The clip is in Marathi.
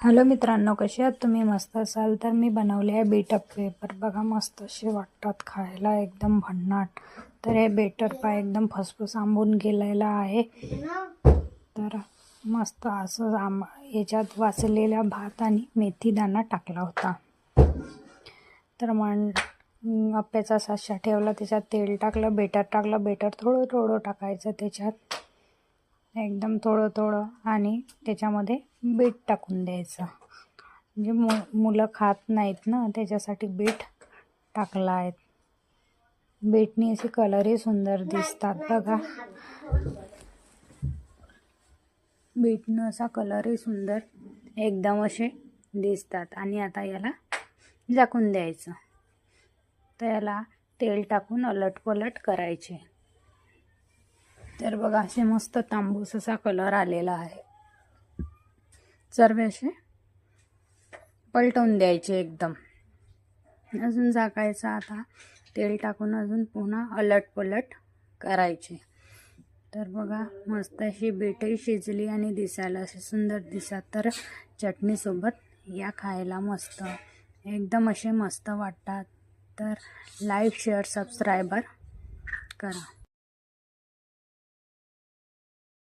हॅलो मित्रांनो, कसे आहात तुम्ही? मस्त असाल तर मी बनवले आहे बेटर पेपर. बघा मस्त असे वाटतात खायला, एकदम भन्नाट. तर हे बेटर पाय एकदम फसफस आंबून गेलेला आहे. तर मस्त असं याच्यात वाचलेला भात आणि मेथी दाणा टाकला होता. तर आप्याचा साचा ठेवला, त्याच्यात तेल टाकलं, बेटर टाकलं. बेटर थोडं थोडं टाकायचं त्याच्यात, एकदम थोडं थोडं, आणि त्याच्यामध्ये बीट टाकून द्यायचं. म्हणजे मुलं खात नाहीत ना, त्याच्यासाठी बीट टाकला आहे. बीटनी असे कलरही सुंदर दिसतात. बघा, बीटनं असा कलरही सुंदर एकदम असे दिसतात. आणि आता याला झाकून द्यायचं. तर याला तेल टाकून अलटपलट करायचे. तर बघा, असे मस्त तांबूस असा कलर आलेला आहे. सर्व असे पलटवून द्यायचे एकदम. अजून झाकायचं. आता तेल टाकून अजून पुन्हा अलटपलट करायचे. तर बघा, मस्त अशी बीटही शिजली आणि दिसायला असे सुंदर दिसतात. तर चटणीसोबत या खायला मस्त एकदम असे मस्त वाटतात. तर लाईक, शेअर, सबस्क्राईबर करा.